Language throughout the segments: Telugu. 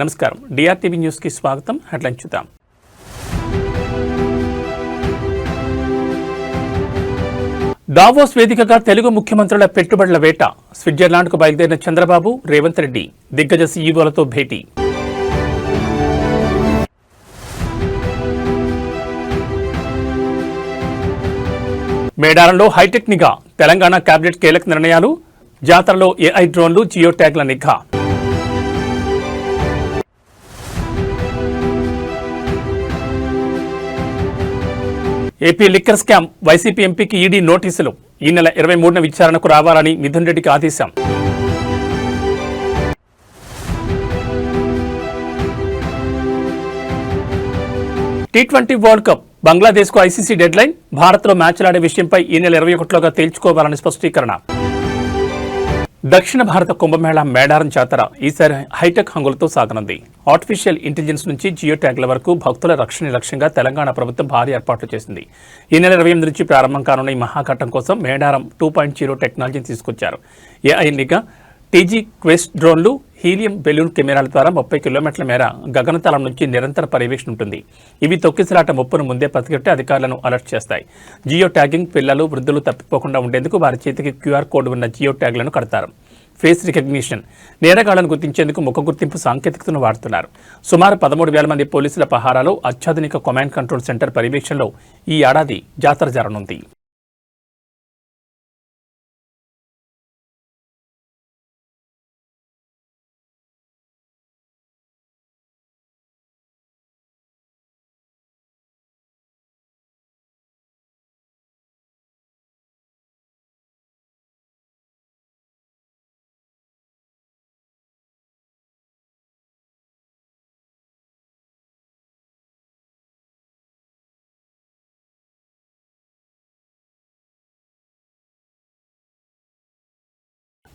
నమస్కారం. డిఆర్టీవీ న్యూస్ కి స్వాగతం. హెడ్లైన్స్ చూద్దాం. దావోస్ వేదికగా తెలుగు ముఖ్యమంత్రుల పెట్టుబడుల వేట. స్విట్జర్లాండ్కు బయలుదేరిన చంద్రబాబు, రేవంత్ రెడ్డి దిగ్గజ సీఈఓలతో భేటీ. మేడారంలో హైటెక్ నిఘా. తెలంగాణ కేబినెట్ కీలక నిర్ణయాలు. జాతరలో ఏఐ డ్రోన్లు, జియో ట్యాగ్ల నిఘా. AP liquor scam. వైసీపీ ఎంపీకి ఈడీ నోటీసులు. ఈ నెల 23న విచారణకు రావాలని మిథున్ రెడ్డికి ఆదేశం. టీ20 వరల్డ్ కప్. బంగ్లాదేశ్కు ఐసీసీ డెడ్లైన్. భారత్లో మ్యాచ్లాడే విషయంపై ఈ నెల 21లోగా తేల్చుకోవాలని స్పష్టీకరణ. దక్షిణ భారత కుంభమేళా మేడారం జాతర ఈసారి హైటెక్ హంగులతో సాగనుంది. ఆర్టిఫిషియల్ ఇంటెలిజెన్స్ నుంచి జియో ట్యాగ్ల వరకు భక్తుల రక్షణ లక్ష్యంగా తెలంగాణ ప్రభుత్వం భారీ ఏర్పాట్లు చేసింది. ఈ నెల 28 నుంచి ప్రారంభం కానున్న ఈ మహాఘట్టం కోసం మేడారం 2.0 టెక్నాలజీని తీసుకొచ్చారు. ఏఐ నిఘా, టీజీ క్వెస్ట్ డ్రోన్లు, హీలియం బెలూన్ కెమెరాల ద్వారా 30 కిలోమీటర్ల మేర గగనతలం నుంచి నిరంతర పర్యవేక్షణ ఉంటుంది. ఇవి తొక్కిసలాట ముప్పును ముందే పసిగట్టి అధికారులను అలర్ట్ చేస్తాయి. జియో ట్యాగింగ్ పిల్లలు, వృద్ధులు తప్పిపోకుండా ఉండేందుకు వారి చేతికి క్యూఆర్ కోడ్ ఉన్న జియో ట్యాగ్లను కడతారు. Face recognition. నేరగాళ్లను గుర్తించేందుకు ముఖ గుర్తింపు సాంకేతికతను వాడుతున్నారు. సుమారు 13,000 మంది పోలీసుల పహారాలో అత్యాధునిక కమాండ్ కంట్రోల్ సెంటర్ పర్యవేక్షణలో ఈ ఏడాది జాతర జరగనుంది.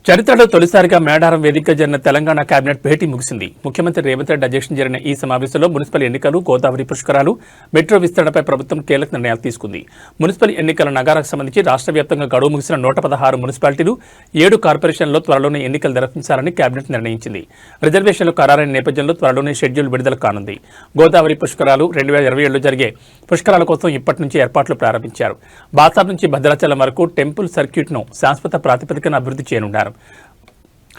చరిత్రలో తొలిసారిగా మేడారం వేదికగా జరిగిన తెలంగాణ కేబినెట్ భేటీ ముగిసింది. ముఖ్యమంత్రి రేవంత్ రెడ్డి అధ్యక్షతన జరిగిన ఈ సమావేశంలో మున్సిపల్ ఎన్నికలు, గోదావరి పుష్కరాలు, మెట్రో విస్తరణపై ప్రభుత్వం కీలక నిర్ణయాలు తీసుకుంది. మున్సిపల్ ఎన్నికల నగారాకు సంబంధించి రాష్ట్ర వ్యాప్తంగా గడువు ముగిసిన 116 మున్సిపాలిటీలు, 7 కార్పొరేషన్లలో త్వరలోనే ఎన్నికలు నిర్వహించాలని కేబినెట్ నిర్ణయించింది. రిజర్వేషన్లు ఖరారైన నేపథ్యంలో త్వరలోనే షెడ్యూల్ విడుదల కానుంది. గోదావరి పుష్కరాలు 2027లో జరిగే పుష్కరాల కోసం ఇప్పటి నుంచి ఏర్పాట్లు ప్రారంభించారు. బాసార్ నుంచి భద్రాచలం వరకు టెంపుల్ సర్క్యూట్ను శాశ్వత ప్రాతిపదికన అభివృద్ధి చేయనున్నారు.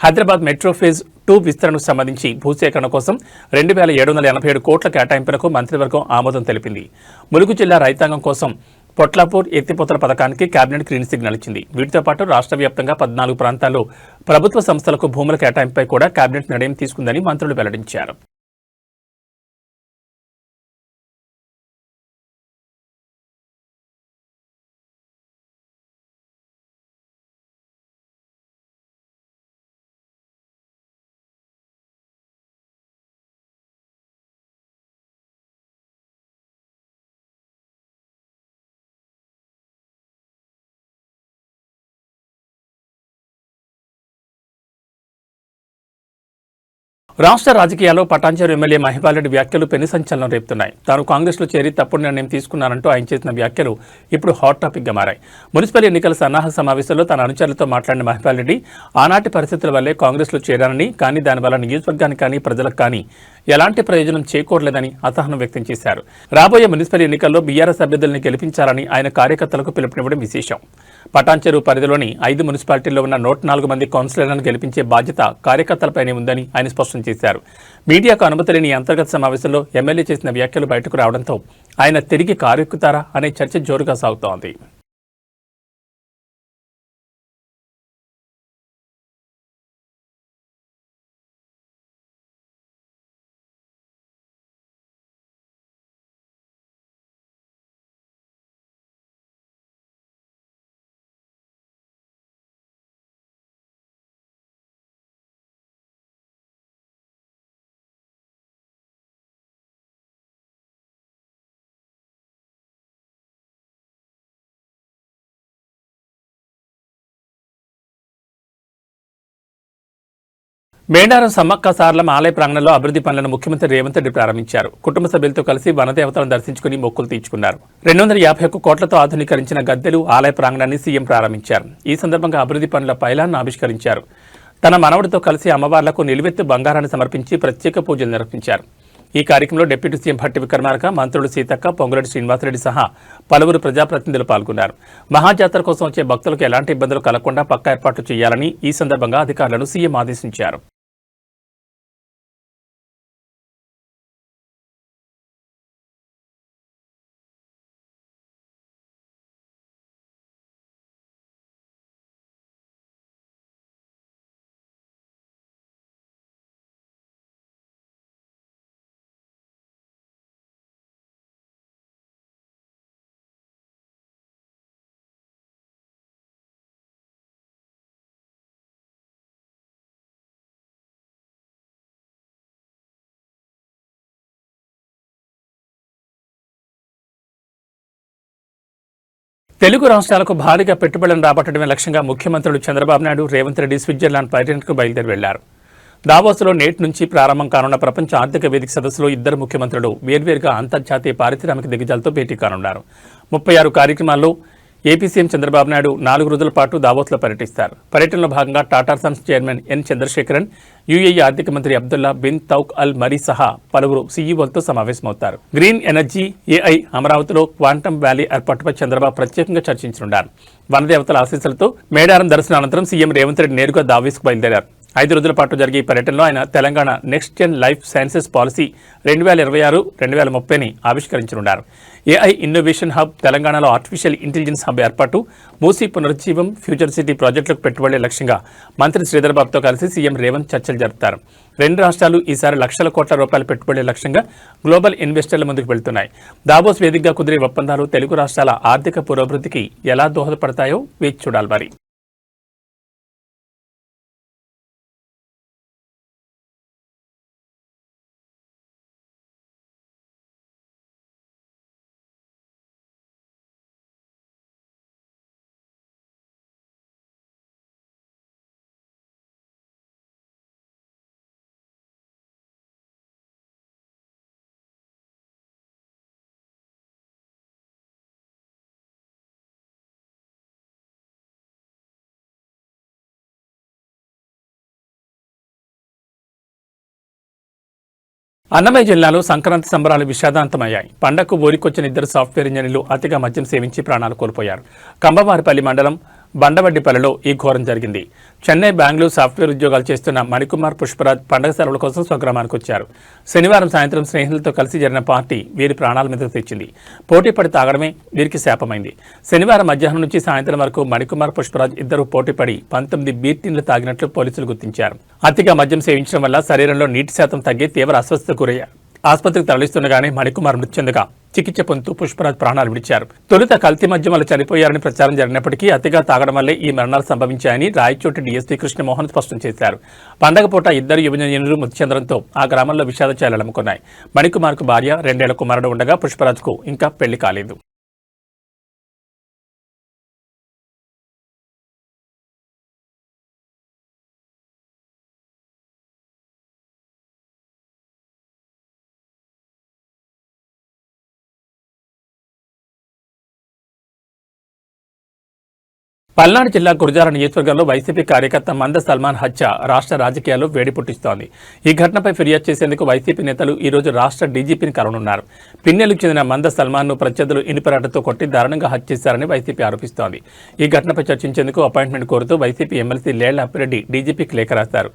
హైదరాబాద్ మెట్రో ఫేజ్ 2 విస్తరణకు సంబంధించి భూసేకరణ కోసం 2,787 కోట్ల కేటాయింపులకు మంత్రివర్గం ఆమోదం తెలిపింది. ములుగు జిల్లా రైతాంగం కోసం పొట్లాపూర్ ఎత్తిపోతల పథకానికి కేబినెట్ గ్రీన్ సిగ్నల్ ఇచ్చింది. వీటితో పాటు రాష్ట్ర వ్యాప్తంగా 14 ప్రాంతాల్లో ప్రభుత్వ సంస్థలకు భూముల కేటాయింపుపై కూడా కేబినెట్ నిర్ణయం తీసుకుందని మంత్రులు వెల్లడించారు. రాష్ట్ర రాజకీయాల్లో పటాన్చెరు ఎమ్మెల్యే మహిపాల్ రెడ్డి వ్యాఖ్యలు పెను సంచలనం రేపుతున్నాయి. తాను కాంగ్రెస్లో చేరి తప్పుడు నిర్ణయం తీసుకున్నానంటూ ఆయన చేసిన వ్యాఖ్యలు ఇప్పుడు హాట్ టాపిక్గా మారాయి. మున్సిపల్ ఎన్నికల సన్నాహక సమావేశంలో తన అనుచరులతో మాట్లాడిన మహిపాల్ రెడ్డి ఆనాటి పరిస్థితుల వల్లే కాంగ్రెస్లో చేరానని, కానీ దానివల్ల నియోజకవర్గానికి కానీ ప్రజలకు కానీ ఎలాంటి ప్రయోజనం చేకూరలేదని అసహనం వ్యక్తం చేశారు. రాబోయే మున్సిపల్ ఎన్నికల్లో బీఆర్ఎస్ అభ్యర్థులను గెలిపించాలని ఆయన కార్యకర్తలకు పిలుపునివ్వడం విశేషం. పటాన్చెరు పరిధిలోని 5 మున్సిపాలిటీల్లో ఉన్న 104 మంది కౌన్సిలర్లను గెలిపించే బాధ్యత కార్యకర్తలపైనే ఉందని ఆయన స్పష్టం చేశారు. మీడియాకు అనుమతి లేని అంతర్గత సమావేశంలో ఎమ్మెల్యే చేసిన వ్యాఖ్యలు బయటకు రావడంతో ఆయన తిరిగి కారెక్కుతారా అనే చర్చ జోరుగా సాగుతోంది. మేడారం సమ్మక్క సారలమ్మ ఆలయ ప్రాంగణంలో అభివృద్ధి పనులను ముఖ్యమంత్రి రేవంత్ రెడ్డి ప్రారంభించారు. కుటుంబ సభ్యులతో కలిసి వనదేవతలను దర్శించుకుని మొక్కులు తీర్చుకున్నారు. 251 కోట్లతో ఆధునీకరించిన గద్దెలు ఆలయ ప్రాంగణాన్ని సీఎం ప్రారంభించారు. ఈ సందర్భంగా అభివృద్ధి పనుల పైలాన్ని ఆవిష్కరించారు. తన మనవడితో కలిసి అమ్మవార్లకు నిలువెత్తు బంగారాన్ని సమర్పించి ప్రత్యేక పూజలు నిర్వహించారు. ఈ కార్యక్రమంలో డిప్యూటీ సీఎం భట్టి విక్రమార్క, మంత్రులు సీతక్క, పొంగులేటి శ్రీనివాసరెడ్డి సహా పలువురు ప్రజాప్రతినిధులు పాల్గొన్నారు. మహాజాతర కోసం వచ్చే భక్తులకు ఎలాంటి ఇబ్బందులు కలగకుండా పక్కా ఏర్పాట్లు చేయాలని ఈ సందర్భంగా అధికారులను సీఎం ఆదేశించారు. తెలుగు రాష్ట్రాలకు భారీగా పెట్టుబడులను రాబట్టడమే లక్ష్యంగా ముఖ్యమంత్రులు చంద్రబాబు నాయుడు, రేవంత్ రెడ్డి స్విట్జర్లాండ్ పర్యటనకు బయలుదేరి వెళ్లారు. దావోస్లో నేటి నుంచి ప్రారంభం కానున్న ప్రపంచ ఆర్థిక వేదిక సదస్సులో ఇద్దరు ముఖ్యమంత్రులు వేర్వేరుగా అంతర్జాతీయ పారిశ్రామిక దిగ్గజాలతో భేటీ కానున్నారు. 36 కార్యక్రమాల్లో ఏపీ సీఎం చంద్రబాబు నాయుడు 4 రోజుల పాటు దావోస్లో పర్యటిస్తారు. పర్యటనలో భాగంగా Tata Sons chairman N Chandrasekaran, UAE ఆర్థిక మంత్రి Abdullah bin Touq Al Marri సహా పలువురు సీఈఓలతో సమావేశమవుతారు. గ్రీన్ ఎనర్జీ, ఏఐ, అమరావతిలో క్వాంటమ్ వ్యాలీ ఏర్పాటుపై చంద్రబాబు ప్రత్యేకంగా చర్చించనున్నారు. వనదేవతల ఆశీస్సులతో మేడారం దర్శనానంతరం సీఎం రేవంత్ రెడ్డి నేరుగా దావోస్కు బయలుదేరారు. 5 రోజుల పాటు జరిగే ఈ పర్యటనలో ఆయన Telangana next gen life sciences policy 2026-2030ని ఆవిష్కరించనున్నారు. ఏఐ ఇన్నోవేషన్ హబ్, తెలంగాణలో ఆర్టిఫిషియల్ ఇంటెలిజెన్స్ హబ్ ఏర్పాటు, మూసీ పునరుజ్జీవం, ఫ్యూచర్ సిటీ ప్రాజెక్టులకు పెట్టుబడులే లక్ష్యంగా మంత్రి శ్రీధర్ బాబుతో కలిసి సీఎం రేవంత్ చర్చలు జరుపుతారు. 2 రాష్ట్రాలు ఈసారి లక్షల కోట్ల రూపాయల పెట్టుబడులే లక్ష్యంగా గ్లోబల్ ఇన్వెస్టర్ల ముందుకు వెళ్తున్నాయి. దావోస్ వేదికగా కుదిరే ఒప్పందాలు తెలుగు రాష్ట్రాల ఆర్థిక పురోభివృద్ధికి ఎలా దోహదపడతాయో వేచి చూడాలి మరి. అన్నమయ్య జిల్లాలో సంక్రాంతి సంబరాలు విషాదాంతమయ్యాయి. పండగకు ఊరికొచ్చిన ఇద్దరు సాఫ్ట్వేర్ ఇంజనీర్లు అతిగా మద్యం సేవించి ప్రాణాలు కోల్పోయారు. కంబవారిపల్లి మండలం బండవడ్డిపల్లిలో ఈ ఘోరం జరిగింది. చెన్నై, బెంగళూరు సాఫ్ట్వేర్ ఉద్యోగాలు చేస్తున్న మణికుమార్, పుష్పరాజ్ పండగ సెలవుల కోసం స్వగ్రామానికి వచ్చారు. శనివారం సాయంత్రం స్నేహితులతో కలిసి జరిగిన పార్టీ వీరి ప్రాణాల మీద తెచ్చింది. పోటీపడి తాగడమే వీరికి శాపమైంది. శనివారం మధ్యాహ్నం నుంచి సాయంత్రం వరకు మణికుమార్, పుష్పరాజ్ ఇద్దరు పోటీపడి 19 బీర్ టిన్లు తాగినట్లు పోలీసులు గుర్తించారు. అతిగా మద్యం సేవించడం వల్ల శరీరంలో నీటి శాతం తగ్గి తీవ్ర అస్వస్థతకు గురయ్యారు. ఆసుపత్రికి తరలిస్తుండగానే మణికుమార్ మృతి చెందగా చికిత్స పొందుతూ పుష్పరాజ్ ప్రాణాలు విడిచారు. తొలుత కల్తీ మద్యం వల్ల చనిపోయారని ప్రచారం జరిగినప్పటికీ అతిగా తాగడం వల్లే ఈ మరణాలు సంభవించాయని రాయచోటి డీఎస్పీ కృష్ణమోహన్ స్పష్టం చేశారు. పండగ పూట ఇద్దరు యువజనులు మృతి చెందడంతో ఆ గ్రామంలో విషాద ఛాయలు అలుముకున్నాయి. మణికుమార్కు భార్య, 2 ఏళ్ల కుమారుడు ఉండగా పుష్పరాజ్కు ఇంకా పెళ్లి కాలేదు. పల్నాడు జిల్లా గురజాల నియోజకవర్గంలో వైసీపీ కార్యకర్త మంద సల్మాన్ హత్య రాష్ట్ర రాజకీయాల్లో వేడి పుట్టిస్తోంది. ఈ ఘటనపై ఫిర్యాదు చేసేందుకు వైసీపీ నేతలు ఈ రోజు రాష్ట్ర డీజీపీని కలవనున్నారు. పిన్నెలకు చెందిన మంద సల్మాన్ను ప్రత్యర్థులు ఇనుపరాటతో కొట్టి దారుణంగా హత్య చేశారని వైసీపీ ఆరోపిస్తోంది. ఈ ఘటనపై చర్చించేందుకు అపాయింట్మెంట్ కోరుతూ వైసీపీ ఎమ్మెల్సీ లేళ్ల అప్పిరెడ్డి డీజీపీకి లేఖ రాశారు.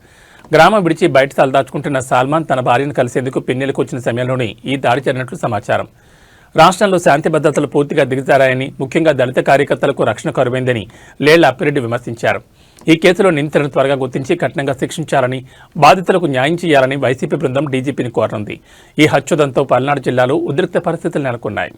గ్రామం విడిచి బయట తలదాచుకుంటున్న సల్మాన్ తన భార్యను కలిసేందుకు పిన్నెలకు వచ్చిన సమయంలోనే ఈ దాడి జరిగినట్లు సమాచారం. రాష్ట్రంలో శాంతి భద్రతలు పూర్తిగా దిగజారాయని, ముఖ్యంగా దళిత కార్యకర్తలకు రక్షణ కరువైందని లేళ్ల అప్పిరెడ్డి విమర్శించారు. ఈ కేసులో నిందితులను త్వరగా గుర్తించి కఠినంగా శిక్షించాలని, బాధితులకు న్యాయం చేయాలని వైసీపీ బృందం డీజీపీని కోరనుంది. ఈ హత్యోదంతో పల్నాడు జిల్లాలో ఉద్రిక్త పరిస్థితులు నెలకొన్నాయి.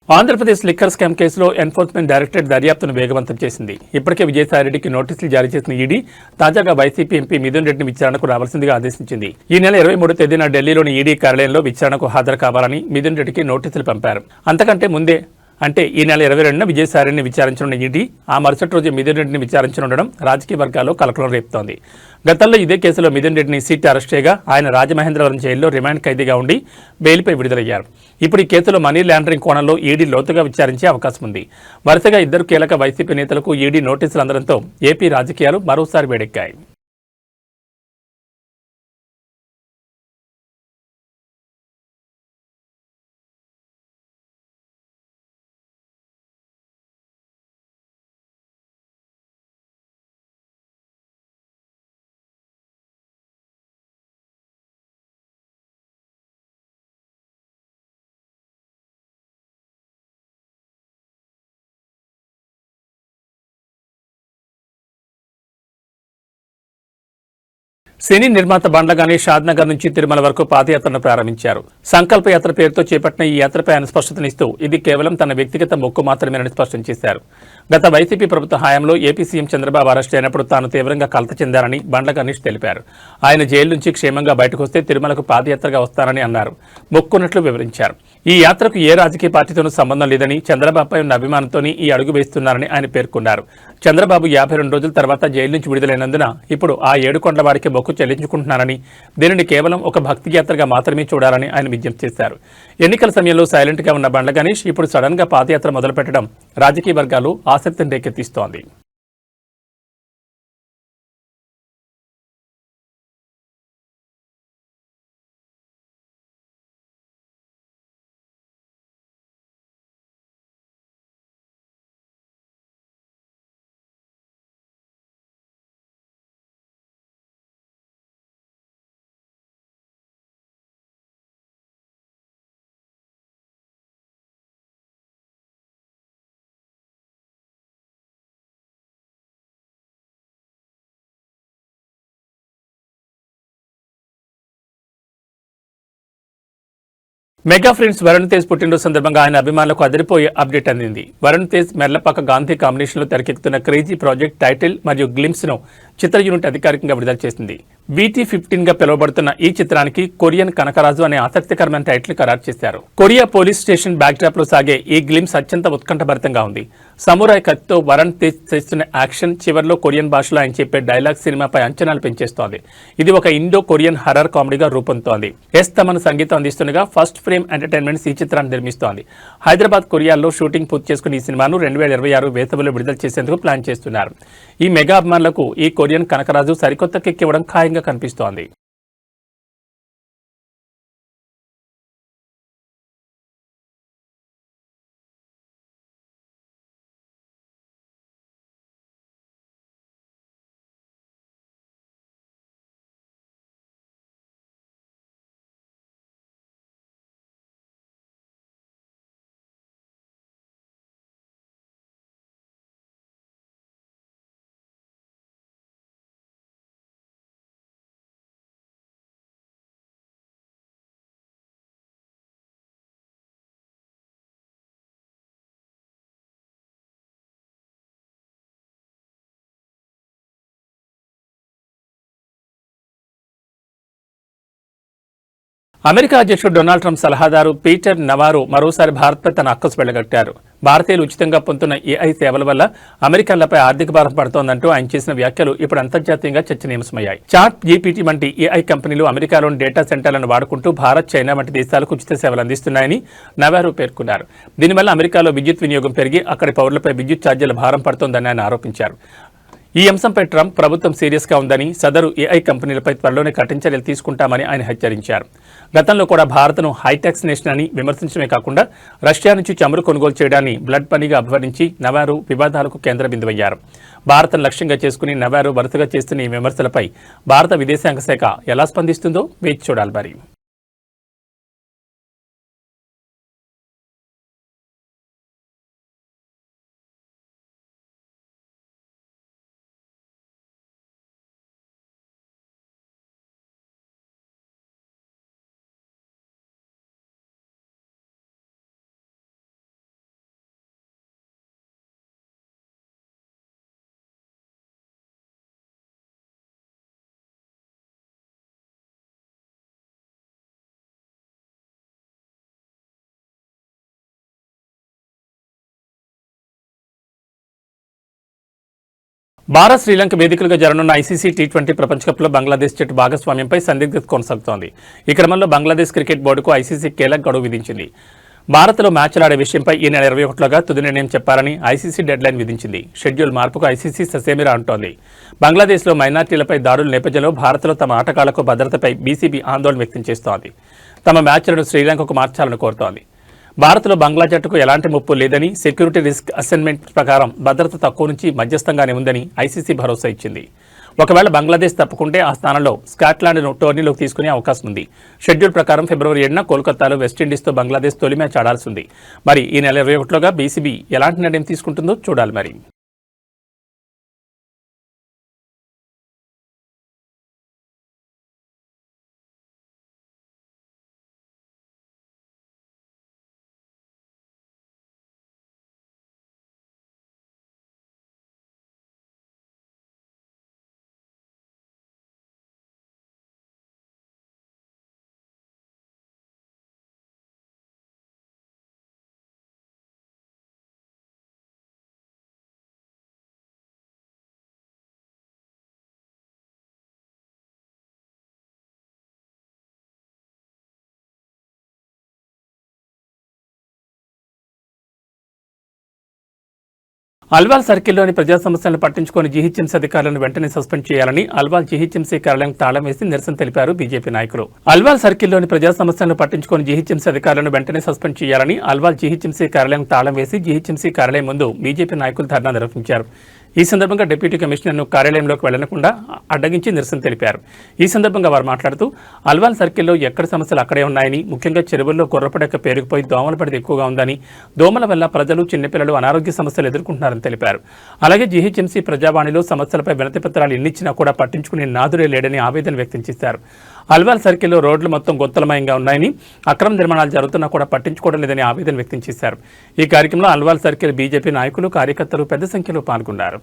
ఆంధ్రప్రదేశ్ లిక్కర్ స్కామ్ కేసులో ఎన్ఫోర్స్మెంట్ డైరెక్టరేట్ దర్యాప్తును వేగవంతం చేసింది. ఇప్పటికే విజయసాయిరెడ్డికి నోటీసులు జారీ చేసిన ఈడీ తాజాగా వైసీపీ ఎంపీ మిథున్ రెడ్డిని విచారణకు రావాల్సిందిగా ఆదేశించింది. ఈ నెల 23 తేదీన ఢిల్లీలోని ఈడీ కార్యాలయంలో విచారణకు హాజరు కావాలని మిథున్ రెడ్డికి నోటీసులు పంపారు. అంతకంటే ముందే అంటే ఈ నెల 22న విజయసాయిరెడ్డిని విచారించనున్న ఈడీ ఆ మరుసటి రోజు మిథున్ రెడ్డిని విచారించనుండడం రాజకీయ వర్గాల్లో కలకలం రేపుతోంది. గతంలో ఇదే కేసులో మిథున్ రెడ్డిని సిట్ అరెస్ట్ చేయగా ఆయన రాజమహేంద్రవరం జైల్లో రిమాండ్ ఖైదీగా ఉండి బెయిల్పై విడుదలయ్యారు. ఇప్పుడు ఈ కేసులో మనీ లాండరింగ్ కోణంలో ఈడీ లోతుగా విచారించే అవకాశం ఉంది. వరుసగా ఇద్దరు కీలక వైసీపీ నేతలకు ఈడీ నోటీసులు అందడంతో ఏపీ రాజకీయాలు మరోసారి వేడెక్కాయి. సినీ నిర్మాత బండ్లగానే షాద్నగర్ నుంచి తిరుమల వరకు పాదయాత్రను ప్రారంభించారు. సంకల్ప యాత్ర పేరుతో చేపట్టిన ఈ యాత్రపై ఆయన స్పష్టతనిస్తూ ఇది కేవలం తన వ్యక్తిగత మొక్కు మాత్రమేనని స్పష్టం చేశారు. గత వైసీపీ ప్రభుత్వ హయాంలో ఏపీ సీఎం చంద్రబాబు అరెస్ట్ అయినప్పుడు తాను తీవ్రంగా కలత చెందారని బండ్ల గణేష్ తెలిపారు. ఆయన జైలు నుంచి క్షేమంగా బయటకు వస్తే తిరుమలకు పాదయాత్రగా వస్తానని అన్నారు. మొక్కున్నట్లు వివరించారు. ఈ యాత్రకు ఏ రాజకీయ పార్టీతోనూ సంబంధం లేదని, చంద్రబాబుపై ఉన్న అభిమానంతోనే ఈ అడుగు వేస్తున్నారని ఆయన పేర్కొన్నారు. చంద్రబాబు 52 రోజుల తర్వాత జైలు నుంచి విడుదలైనందున ఇప్పుడు ఆ 7 కొండల వారికి మొక్కు చెల్లించుకుంటున్నారని, దీనిని కేవలం ఒక భక్తి యాత్రగా మాత్రమే చూడాలని ఆయన విజ్ఞప్తి చేశారు. ఎన్నికల సమయంలో సైలెంట్ గా ఉన్న బండ్ల గణేష్ ఇప్పుడు సడన్ గా పాదయాత్ర మొదలుపెట్టడం రాజకీయ వర్గాలు ఆసక్తిని రేకెత్తిస్తోంది. మెగా ఫ్రెండ్స్ వరుణ్ తేజ్ పుట్టినరోజు సందర్భంగా ఆయన అభిమానులకు అదిరిపోయే అప్డేట్ అందింది. వరుణ్ తేజ్ మెర్లపాక గాంధీ కాంబినేషన్లో తెరకెక్కుతున్న క్రేజీ ప్రాజెక్ట్ టైటిల్ మరియు గ్లిమ్స్ ను చిత్ర యూనిట్ అధికారికంగా విడుదల చేసింది. VT15 గా పిలువబడుతున్న ఈ చిత్రానికి కొరియన్ కనకరాజు అనే ఆసక్తికరమైన టైటిల్ ఖరారు చేశారు. కొరియా పోలీస్ స్టేషన్ బ్యాక్డ్రాప్ లో సాగే ఈ గ్లిమ్స్ అత్యంత ఉత్కంఠభరితంగా ఉంది. సమురాయ్ కత్తితో వరుణ్ తేజ్ చేస్తున్న యాక్షన్, చివర్లో కొరియన్ భాషలో ఆయన చెప్పే డైలాగ్ సినిమాపై అంచనాలు పెంచేస్తోంది. ఇది ఒక ఇండో కొరియన్ హర్రర్ కామెడీగా రూపొందుతోంది. తమను సంగీతం అందిస్తుండగా ఫస్ట్ ఫ్రేమ్ ఎంటర్టైన్మెంట్స్ ఈ చిత్రాన్ని నిర్మిస్తోంది. హైదరాబాద్, కొరియాలో షూటింగ్ పూర్తి చేసుకుని ఈ సినిమాను 2026 వేసవిలో విడుదల చేసేందుకు ప్లాన్ చేస్తున్నారు. ఈ మెగా అభిమానులకు ఈ కొరియన్ కనకరాజు సరికొత్త కిక్ ఇవ్వడం ఖాయంగా కనిపిస్తోంది. అమెరికా అధ్యక్షుడు డొనాల్డ్ ట్రంప్ సలహాదారు పీటర్ నవారో మరోసారి భారత్పై తన అక్కసు వెళ్లగట్టారు. భారతీయులు ఉచితంగా పొందుతున్న ఏఐ సేవల వల్ల అమెరికన్లపై ఆర్థిక భారం పడుతోందంటూ ఆయన చేసిన వ్యాఖ్యలు ఇప్పుడు అంతర్జాతీయంగా చర్చనీయాంశమయ్యాయి. చాట్ జీపీటీ వంటి ఏఐ కంపెనీలు అమెరికాలోని డేటా సెంటర్లను వాడుకుంటూ భారత్, చైనా వంటి దేశాలకు ఉచిత సేవలు అందిస్తున్నాయని నవారో పేర్కొన్నారు. దీనివల్ల అమెరికాలో విద్యుత్ వినియోగం పెరిగి అక్కడి పౌరులపై విద్యుత్ ఛార్జీల భారం పడుతోందని ఆయన ఆరోపించారు. ఈ అంశంపై ట్రంప్ ప్రభుత్వం సీరియస్ గా ఉందని, సదరు ఏఐ కంపెనీలపై త్వరలోనే కఠిన చర్యలు తీసుకుంటామని ఆయన హెచ్చరించారు. గతంలో కూడా భారత్ను హైటెక్స్ నేషన్ అని విమర్శించడమే కాకుండా రష్యా నుంచి చమురు కొనుగోలు చేయడాన్ని బ్లడ్ పనిగా అభివర్ణించి నవారో వివాదాలకు కేంద్ర బిందువయ్యారు. భారత్ను లక్ష్యంగా చేసుకుని నవారో వరుసగా చేస్తున్న ఈ విమర్శలపై భారత విదేశాంగ శాఖ ఎలా స్పందిస్తుందో వేచి చూడాలి మరి. భారత్ శ్రీలంక వేదికలుగా జరగనున్న ఐసీసీ టీ20 ప్రపంచ కప్లో బంగ్లాదేశ్ జట్టు భాగస్వామ్యంపై సందిగ్ధత కొనసాగుతోంది. ఈ క్రమంలో బంగ్లాదేశ్ క్రికెట్ బోర్డుకు ఐసీసీ కీలక గడువు విధించింది. భారత్లో మ్యాచ్లాడే విషయంపై ఈ నెల 21లోగా తుది నిర్ణయం చెప్పాలని ఐసీసీ డెడ్లైన్ విధించింది. షెడ్యూల్ మార్పుకు ఐసీసీ ససేమిరా అంటోంది. బంగ్లాదేశ్లో మైనార్టీలపై దాడుల నేపథ్యంలో భారత్లో తమ ఆటగాళ్లకు భద్రతపై బీసీబీ ఆందోళన వ్యక్తం చేస్తోంది. తమ మ్యాచ్లను శ్రీలంకకు మార్చాలని కోరుతోంది. భారత్లో బంగ్లా జట్టుకు ఎలాంటి ముప్పు లేదని, సెక్యూరిటీ రిస్క్ అసెస్మెంట్ ప్రకారం భద్రత తక్కువ నుంచి మధ్యస్థంగానే ఉందని ఐసీసీ భరోసా ఇచ్చింది. ఒకవేళ బంగ్లాదేశ్ తప్పుకుంటే ఆ స్థానంలో స్కాట్లాండ్ను టోర్నీలోకి తీసుకునే అవకాశం ఉంది. షెడ్యూల్ ప్రకారం ఫిబ్రవరి 7న కోల్కతాలో వెస్టిండీస్తో బంగ్లాదేశ్ తొలి మ్యాచ్ ఆడాల్సి ఉంది. మరి ఈ నెల 21లోగా బీసీబీ ఎలాంటి నిర్ణయం తీసుకుంటుందో చూడాలి. మరి అల్వాల్ సర్కిల్లోని ప్రజా సమస్యలను పట్టించుకొని జీహెచ్ఎంసీ అధికారులను వెంటనే సస్పెండ్ చేయాలని అల్వాల్ జీహెచ్ఎంసీ కార్యాలయం తాళం వేసి నిరసన తెలిపారు బీజేపీ నాయకులు. అల్వాల్ సర్కిల్లోని ప్రజా సమస్యలను పట్టించుకొని జీహెచ్ఎంసీ అధికారులను వెంటనే సస్పెండ్ చేయాలని అల్వాల్ జీహెచ్ఎంసీ కార్యాలయం తాళం వేసి జీహెచ్ఎంసీ కార్యాలయం ముందు బీజేపీ నాయకులు ధర్నా నిర్వహించారు. ఈ సందర్భంగా డిప్యూటీ కమిషనర్ను కార్యాలయంలోకి వెళ్లకుండా అడ్డగించి నిరసన తెలిపారు. ఈ సందర్భంగా వారు మాట్లాడుతూ అల్వాల్ సర్కిల్లో ఎక్కడ సమస్యలు అక్కడే ఉన్నాయని, ముఖ్యంగా చెరువుల్లో గుర్రపడెక్క పేరుకుపోయి దోమల పడితే ఎక్కువగా ఉందని, దోమల వల్ల ప్రజలు చిన్నపిల్లలు అనారోగ్య సమస్యలు ఎదుర్కొంటున్నారని తెలిపారు. అలాగే జీహెచ్ఎంసీ ప్రజావాణిలో సమస్యలపై వినతి పత్రాలు ఎన్నిచ్చినా కూడా పట్టించుకునే నాదుడే లేడని ఆవేదన వ్యక్తం చేశారు. అల్వాల్ సర్కిల్లో రోడ్లు మొత్తం గొంతలమయంగా ఉన్నాయని, అక్రమ నిర్మాణాలు జరుగుతున్నా కూడా పట్టించుకోవడం లేదని ఆవేదన వ్యక్తం చేశారు. ఈ కార్యక్రమంలో అల్వాల్ సర్కిల్ బీజేపీ నాయకులు, కార్యకర్తలు పెద్ద సంఖ్యలో పాల్గొన్నారు.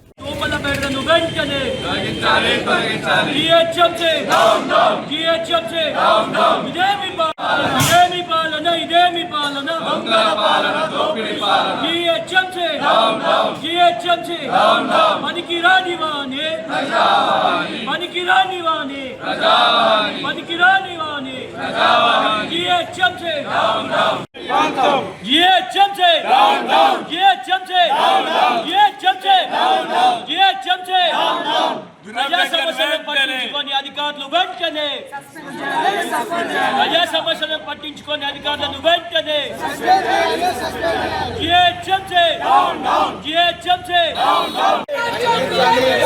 ప్రజా సమస్యలను పట్టించుకొని అధికారులు వెంటనే ప్రజా సమస్యలను పట్టించుకొని అధికారులను వెంటనే జీహెచ్ఎంసీ ప్రజా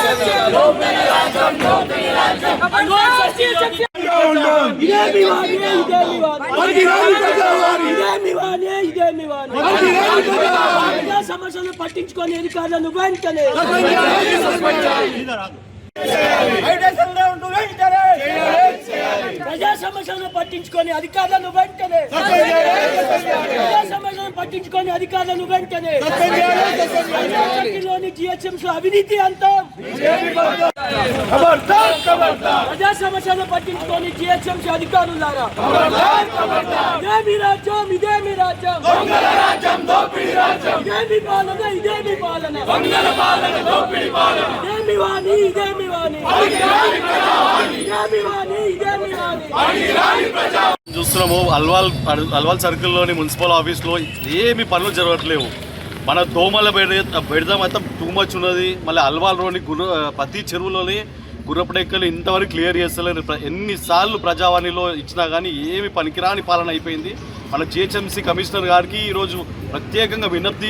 సమస్యలను పట్టించుకొని అధికారులను వెంటనే ప్రజా సమస్యలను పట్టించుకొని అధికారులను వెంటనే ప్రజా సమస్యలను పట్టించుకొని అధికారులను వెంటనే లోని జీహెచ్ఎంసీ అవినీతి అంతం ప్రజా సమస్యలను పట్టించుకొని జీహెచ్ఎంసీ అధికారులారా ఇదేమి రాజ్యం ఇదేమి రాజ్యం ఇదేమి పాలన ఇదేమి పాలన ఇదేమి వాణి ఇదేమి వాణి చూస్తున్నాము అల్వాల్ సర్కిల్లోని మున్సిపల్ ఆఫీస్లో ఏమి పనులు జరగట్లేవు. మన దోమల బెడద మొత్తం టూ మచ్ ఉన్నది. మళ్ళీ అల్వాల్లోని ప్రతి చెరువులోని గుర్రపడెక్కలు ఇంతవరకు క్లియర్ చేస్తలేరు. ఎన్నిసార్లు ప్రజావాణిలో ఇచ్చినా కానీ ఏమి పనికిరాని పాలన అయిపోయింది. మన జిహెచ్ఎంసీ కమిషనర్ గారికి ఈరోజు ప్రత్యేకంగా విజ్ఞప్తి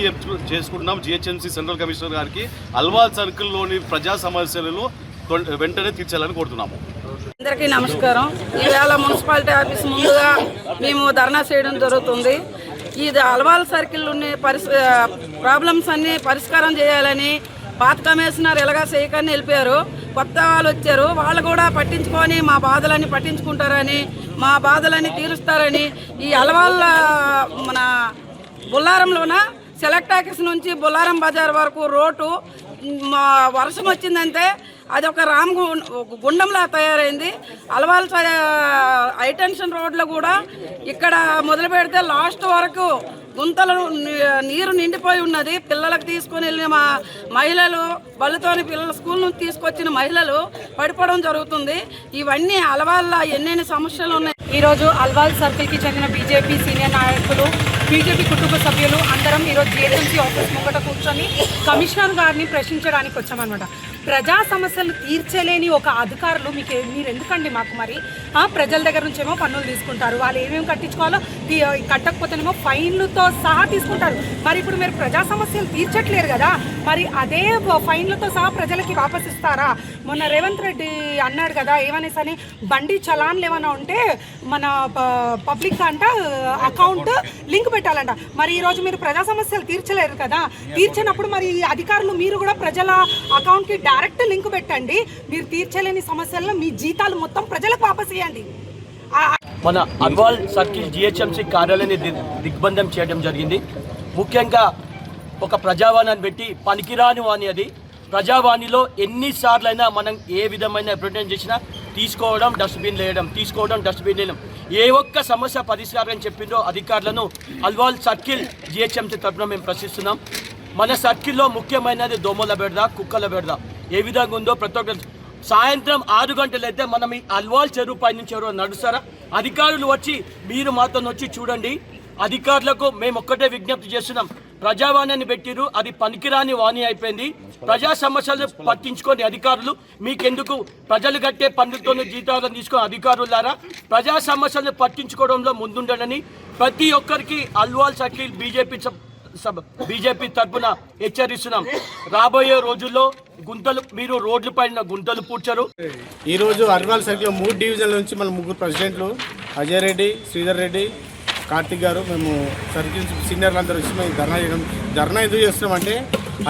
చేసుకుంటున్నాం. జిహెచ్ఎంసీ సెంట్రల్ కమిషనర్ గారికి అల్వాల్ సర్కిల్లోని ప్రజా సమస్యలను వెంటనే తీర్చాలని కోరుతున్నాము. అందరికీ నమస్కారం. ఈవేళ మున్సిపాలిటీ ఆఫీస్ ముందుగా మేము ధర్నా చేయడం జరుగుతుంది. ఈ అల్వాల్ సర్కిల్ ఉన్న ప్రాబ్లమ్స్ అన్ని పరిష్కారం చేయాలని పాత కమిషనర్ ఎలాగా చేయకని వెళ్ళిపోయారు. కొత్త వాళ్ళు వచ్చారు, వాళ్ళు కూడా పట్టించుకొని మా బాధలన్నీ పట్టించుకుంటారని, మా బాధలన్నీ తీరుస్తారని ఈ అల్వాల్ మన బుల్లారంలోన సెలెక్ట్ ఆఫీస్ నుంచి బుల్లారం బజార్ వరకు రోడ్డు వర్షం వచ్చిందంటే అది ఒక గుండంలా తయారైంది. అలవాల్ హైటెన్షన్ రోడ్లో కూడా ఇక్కడ మొదలు పెడితే లాస్ట్ వరకు గుంతలు నీరు నిండిపోయి ఉన్నది. పిల్లలకు తీసుకొని వెళ్ళిన మా మహిళలు, బళ్ళతోని పిల్లల స్కూల్ నుంచి తీసుకొచ్చిన మహిళలు పడిపోవడం జరుగుతుంది. ఇవన్నీ అలవాళ్ళ ఎన్నెన్ని సమస్యలు ఉన్నాయి. ఈరోజు అల్వాల్ సర్కిల్కి చెందిన బీజేపీ సీనియర్ నాయకులు, బీజేపీ కుటుంబ సభ్యులు అందరం ఈరోజు జిహెచ్ఎంసీ ఆఫీస్ ముంగట కూర్చొని కమిషనర్ గారిని ప్రశ్నించడానికి వచ్చామన్నమాట. ప్రజా సమస్యలు తీర్చలేని ఒక అధికారులు మీరు ఎందుకండి మాకు మరి ప్రజల దగ్గర నుంచేమో పన్నులు తీసుకుంటారు, వాళ్ళు ఏమేమి కట్టించుకోవాలో కట్టకపోతేనేమో ఫైన్లతో సహా తీసుకుంటారు. మరి ఇప్పుడు మీరు ప్రజా సమస్యలు తీర్చట్లేరు కదా, మరి అదే ఫైన్లతో సహా ప్రజలకి వాపస్ ఇస్తారా? మొన్న రేవంత్ రెడ్డి అన్నాడు కదా ఏమనేసని, బండి చలాన్లు ఏమైనా ఉంటే మన పబ్లిక్ అంట అకౌంట్ లింక్ పెట్టాలంట. మరి ఈరోజు మీరు ప్రజా సమస్యలు తీర్చలేరు కదా, తీర్చినప్పుడు మరి అధికారులు మీరు కూడా ప్రజల అకౌంట్కి డైరెక్ట్ లింక్ పెట్టండి. మీరు తీర్చలేని సమస్యల్లో మీ జీతాలు మొత్తం ప్రజలకు వాపస్ ఇవ్వండి. మన అల్వాల్ సర్కిల్ జిహెచ్ఎంసీ కార్యాలయాన్ని దిగ్బంధం చేయడం జరిగింది. ముఖ్యంగా ఒక ప్రజావాణిని పెట్టి పనికిరాని వాణి అది. ప్రజావాణిలో ఎన్నిసార్లైనా మనం ఏ విధమైన రిప్రజెంట్ చేసినా తీసుకోవడం డస్ట్బిన్ వేయడం, తీసుకోవడం డస్ట్బిన్ వేయడం, ఏ ఒక్క సమస్య పరిష్కారం చెప్పిందో అధికారులను అల్వాల్ సర్కిల్ జిహెచ్ఎంసీ తరఫున మేము ప్రశ్నిస్తున్నాం. మన సర్కిల్లో ముఖ్యమైనది దోమల బెడద, కుక్కల బెడద. ఏ విధంగా ఉందో ప్రతి ఒక్క సాయంత్రం 6 గంటలైతే మనం ఈ అల్వాల్ చెరువు పై నుంచి ఎవరో నడుస్తారా? అధికారులు వచ్చి మీరు మాతో వచ్చి చూడండి. అధికారులకు మేము ఒక్కటే విజ్ఞప్తి చేస్తున్నాం, ప్రజావాణిని పెట్టిరు, అది పనికిరాని వాణి అయిపోయింది. ప్రజా సమస్యలు పట్టించుకొని అధికారులు మీకెందుకు? ప్రజలు కట్టే పన్నులతోనే జీతాలను తీసుకొని అధికారులారా ప్రజా సమస్యలను పట్టించుకోవడంలో ముందుండాలని ప్రతి ఒక్కరికి అల్వాల్ సర్కిల్ బీజేపీ తరఫున హెచ్చరిస్తున్నాం. రాబోయే రోజుల్లో మీరు రోడ్ల పైన గుంతలు పూడ్చరు. ఈరోజు అల్వాల్ సర్కిల్ 3 డివిజన్ల నుంచి మన 3 ప్రెసిడెంట్లు అజయ్ రెడ్డి, శ్రీధర్ రెడ్డి, కార్తిక్ గారు, మేము సర్కిల్ సీనియర్లు అందరూ వచ్చి మేము ధర్నా ఎందుకు చేస్తున్నామంటే,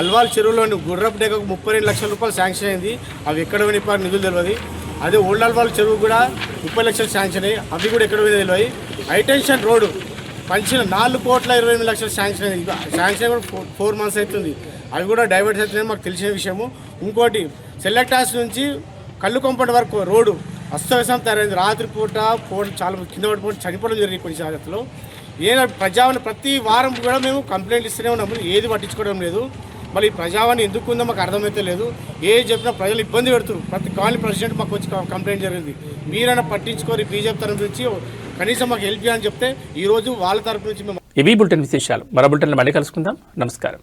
అల్వాల్ చెరువులోని గుర్రపు డెక్కకు 32 లక్షల రూపాయలు శాంక్షన్ అయింది. అవి ఎక్కడ పోయిన నిధులు తెలియదు. అదే ఓల్డ్ అల్వాల్ చెరువు కూడా 30 లక్షలు శాంక్షన్ అయ్యి అవి కూడా ఎక్కడ పోయినా తెలియదు. హైటెన్షన్ రోడ్డు పంచిన 4,28,00,000 శాంక్షన్ అయింది. శాంక్షన్ కూడా 4 months అవుతుంది. అవి కూడా డైవర్ట్ అవుతున్నాయి, మాకు తెలిసిన విషయము. ఇంకోటి సెలెక్టాస్ నుంచి కల్లుకొంపటి వరకు రోడ్డు అస్తవ్యస్తం తయారైంది. రాత్రిపూట చాలా కింద పడిపోయి చనిపోవడం జరిగింది కొన్ని జాగ్రత్తలు. ప్రజావాణి ప్రతి వారం కూడా మేము కంప్లైంట్ ఇస్తూనే ఉన్నాము, ఏది పట్టించుకోవడం లేదు. మళ్ళీ ప్రజావాణి ఎందుకు ఉందో మాకు అర్థమైతే లేదు. ఏది చెప్పినా ప్రజలు ఇబ్బంది పెడుతున్నారు. ప్రతి కాలనీ ప్రెసిడెంట్ మాకు వచ్చి కంప్లైంట్ జరిగింది, మీరైనా పట్టించుకోరు, బీజేపీ తరఫు నుంచి కనీసం మాకు హెల్ప్ చేయాలని చెప్తే ఈరోజు వాళ్ళ తరఫు నుంచి మేము. ఇవి బులెటిన్ విశేషాలు. మరో బులెటిన్లో మళ్ళీ కలుసుకుందాం. నమస్కారం.